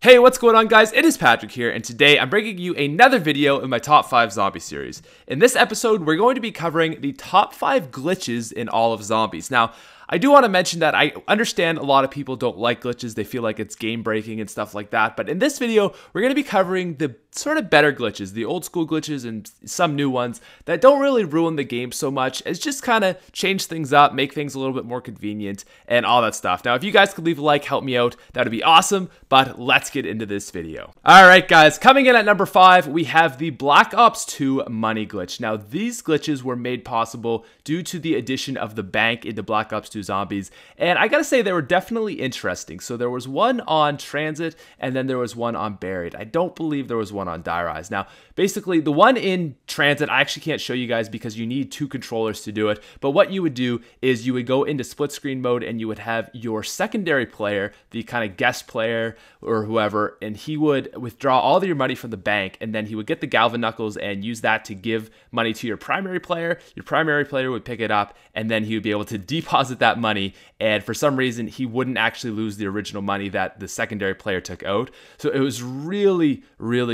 Hey, what's going on, guys? It is Patrick here, and today I'm bringing you another video in my top 5 zombie series. In this episode, we're going to be covering the top 5 glitches in all of zombies. Now, I do want to mention that I understand a lot of people don't like glitches. They feel like it's game breaking and stuff like that. But in this video, we're going to be covering the sort of better glitches, the old school glitches and some new ones that don't really ruin the game so much as just kind of change things up, make things a little bit more convenient and all that stuff. Now, if you guys could leave a like, help me out, that would be awesome. But let's get into this video. All right, guys, coming in at number 5, we have the Black Ops 2 money glitch. Now, these glitches were made possible due to the addition of the bank into Black Ops 2 Zombies, and I gotta say they were definitely interesting. So there was one on Transit, and then there was one on Buried. I don't believe there was one on Die Rise. Now, basically, the one in Transit, I actually can't show you guys because you need 2 controllers to do it, but what you would do is you would go into split screen mode, and you would have your secondary player, the kind of guest player or whoever, and he would withdraw all of your money from the bank, and then he would get the Galvin Knuckles and use that to give money to your primary player. Your primary player would pick it up, and then he would be able to deposit that money, and for some reason he wouldn't actually lose the original money that the secondary player took out. So it was really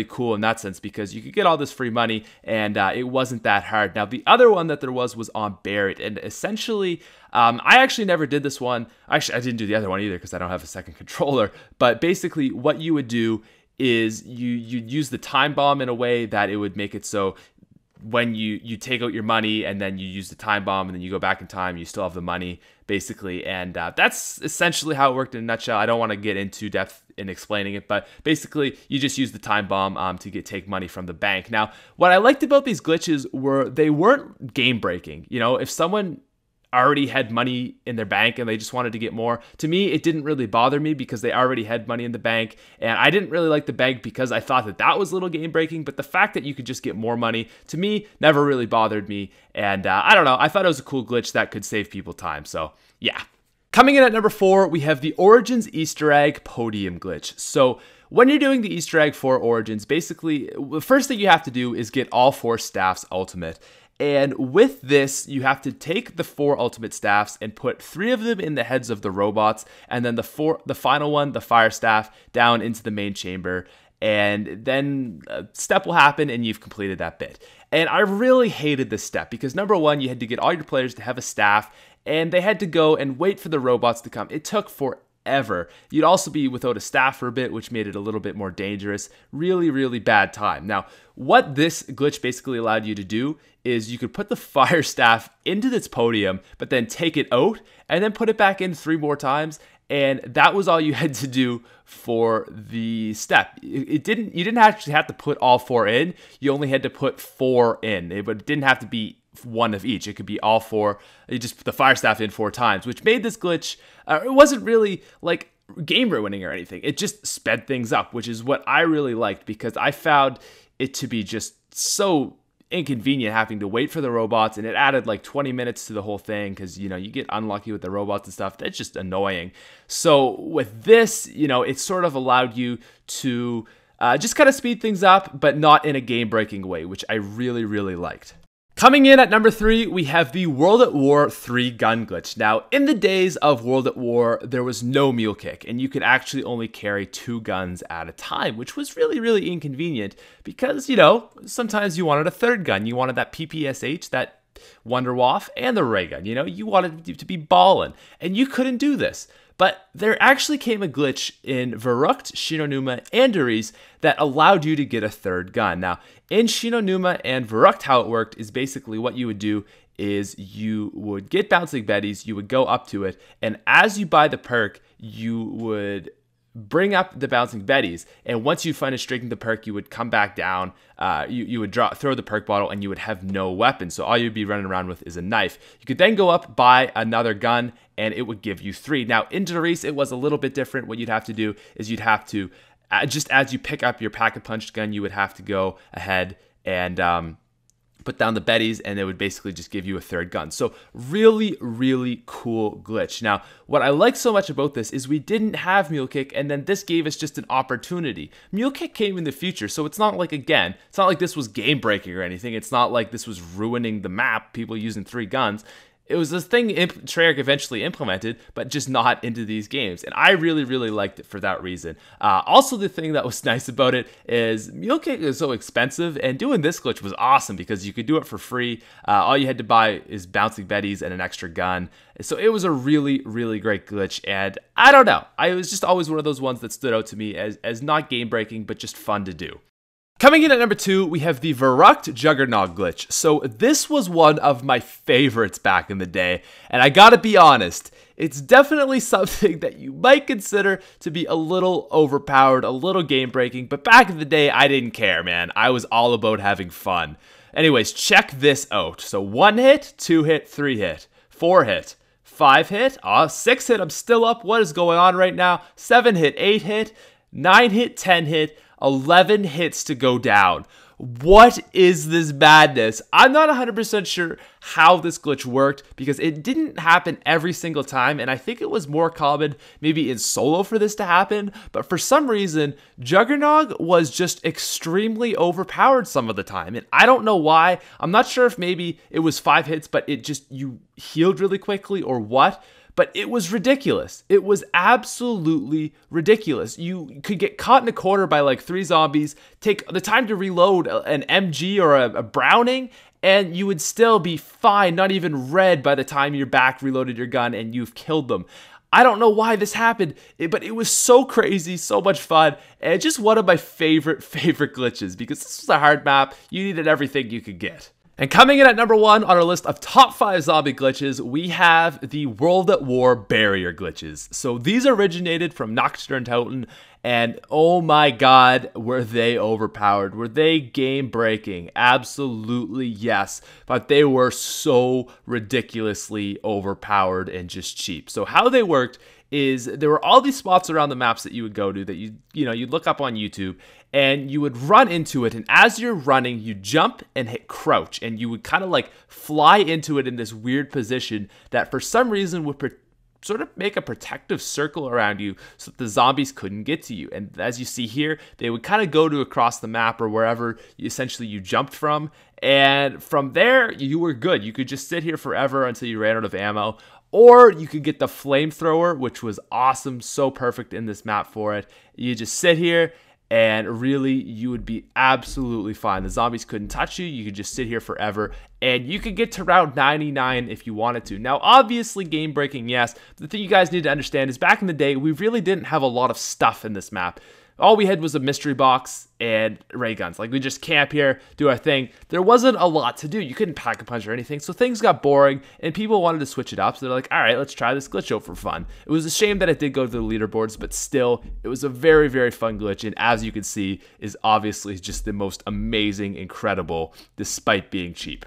cool in that sense because you could get all this free money, and it wasn't that hard. Now, the other one that there was on Buried, and essentially I actually never did this one. Actually, I didn't do the other one either because I don't have a second controller. But basically what you would do is you'd use the time bomb in a way that it would make it so when you take out your money and then you use the time bomb and then you go back in time, you still have the money, basically. And that's essentially how it worked in a nutshell. I don't want to get into depth in explaining it, but basically you just use the time bomb to take money from the bank. Now, what I liked about these glitches were they weren't game breaking. You know, if someone already had money in their bank and they just wanted to get more, to me it didn't really bother me because they already had money in the bank, and I didn't really like the bank because I thought that was a little game breaking. But the fact that you could just get more money, to me, never really bothered me. And I don't know, I thought it was a cool glitch that could save people time. So yeah. Coming in at number 4, we have the Origins Easter egg podium glitch. So when you're doing the Easter egg for Origins, basically the first thing you have to do is get all 4 staffs ultimate. And with this, you have to take the 4 ultimate staffs and put 3 of them in the heads of the robots, and then the final one, the fire staff, down into the main chamber. And then a step will happen and you've completed that bit. And I really hated this step because number 1, you had to get all your players to have a staff, and they had to go and wait for the robots to come. It took forever. You'd also be without a staff for a bit, which made it a little bit more dangerous. Really bad time. Now, what this glitch basically allowed you to do is you could put the fire staff into this podium, but then take it out and then put it back in 3 more times. And that was all you had to do for the step. You didn't actually have to put all 4 in. You only had to put 4 in, but it didn't have to be 1 of each. It could be all 4. You just put the fire staff in 4 times, which made this glitch, it wasn't really like game ruining or anything. It just sped things up, which is what I really liked because I found it to be just so inconvenient having to wait for the robots, and it added like 20 minutes to the whole thing because, you know, you get unlucky with the robots and stuff. That's just annoying. So with this, you know, it sort of allowed you to just kind of speed things up, but not in a game-breaking way, which I really liked. Coming in at number 3, we have the World at War 3 gun glitch. Now, in the days of World at War, there was no mule kick, and you could actually only carry 2 guns at a time, which was really inconvenient because, you know, sometimes you wanted a 3rd gun. You wanted that PPSH, that Wunderwaffe, and the ray gun. You know, you wanted it to be ballin', and you couldn't do this. But there actually came a glitch in Verruckt, Shinonuma, and Duriz that allowed you to get a 3rd gun. Now, in Shinonuma and Verruckt, how it worked is basically what you would do is you would get Bouncing Betties, you would go up to it, and as you buy the perk, you would bring up the Bouncing Betties, and once you finished drinking the perk, you would come back down, you would throw the perk bottle, and you would have no weapon, so all you'd be running around with is a knife. You could then go up, buy another gun, and it would give you 3. Now, in Duriz, it was a little bit different. What you'd have to do is you'd have to, just as you pick up your pack-a-punch gun, you would have to go ahead and put down the Betties, and it would basically just give you a 3rd gun. So really cool glitch. Now, what I like so much about this is we didn't have Mule Kick, and then this gave us just an opportunity. Mule Kick came in the future, so it's not like, again, it's not like this was game breaking or anything. It's not like this was ruining the map, people using 3 guns. it was this thing Treyarch eventually implemented, but just not into these games. And I really, really liked it for that reason. Also, the thing that was nice about it is meal kit is so expensive, and doing this glitch was awesome because you could do it for free. All you had to buy is bouncing betties and an extra gun. So it was a really, really great glitch, and I don't know. It was just always one of those ones that stood out to me as not game-breaking, but just fun to do. Coming in at number 2, we have the Verruckt Juggernog glitch. So this was one of my favorites back in the day, and I gotta be honest, it's definitely something that you might consider to be a little overpowered, a little game-breaking, but back in the day, I didn't care, man. I was all about having fun. Anyways, check this out. So 1 hit, 2 hit, 3 hit, 4 hit, 5 hit, 6 hit, I'm still up. What is going on right now? 7 hit, 8 hit, 9 hit, 10 hit, 11 hits to go down. What is this madness? I'm not 100% sure how this glitch worked because it didn't happen every single time, and I think it was more common maybe in solo for this to happen, but for some reason, Juggernog was just extremely overpowered some of the time, and I don't know why. I'm not sure if maybe it was 5 hits, but you healed really quickly or what. But it was ridiculous. It was absolutely ridiculous. You could get caught in a corner by like 3 zombies, take the time to reload an MG or a Browning, and you would still be fine, not even red by the time you're back, reloaded your gun, and you've killed them. I don't know why this happened, but it was so crazy, so much fun, and just one of my favorite glitches because this was a hard map. You needed everything you could get. And coming in at number 1 on our list of top 5 zombie glitches, we have the World at War barrier glitches. So these originated from Untitled, and oh my god, were they overpowered? Were they game-breaking? Absolutely yes, but they were so ridiculously overpowered and just cheap. So how they worked is there were all these spots around the maps that you would go to that you'd look up on YouTube, and you would run into it, and as you're running, you jump and hit crouch, and you would kind of like fly into it in this weird position that for some reason would sort of make a protective circle around you so that the zombies couldn't get to you. And as you see here, they would kind of go to across the map or wherever essentially you jumped from, and from there, you were good. You could just sit here forever until you ran out of ammo. Or you could get the flamethrower, which was awesome, so perfect in this map for it. You just sit here, and really, you would be absolutely fine. The zombies couldn't touch you. You could just sit here forever, and you could get to round 99 if you wanted to. Now, obviously, game-breaking, yes. The thing you guys need to understand is back in the day, we really didn't have a lot of stuff in this map. All we had was a mystery box and ray guns. Like, we just camp here, do our thing. There wasn't a lot to do. You couldn't pack a punch or anything, so things got boring, and people wanted to switch it up, so they're like, all right, let's try this glitch out for fun. It was a shame that it did go to the leaderboards, but still, it was a very, very fun glitch, and as you can see, is obviously just the most amazing, incredible, despite being cheap.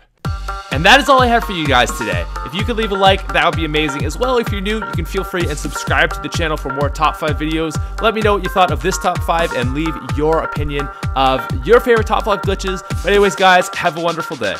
And that is all I have for you guys today. If you could leave a like, that would be amazing. As well, if you're new, you can feel free and subscribe to the channel for more top 5 videos. Let me know what you thought of this top 5 and leave your opinion of your favorite top 5 glitches. But anyways, guys, have a wonderful day.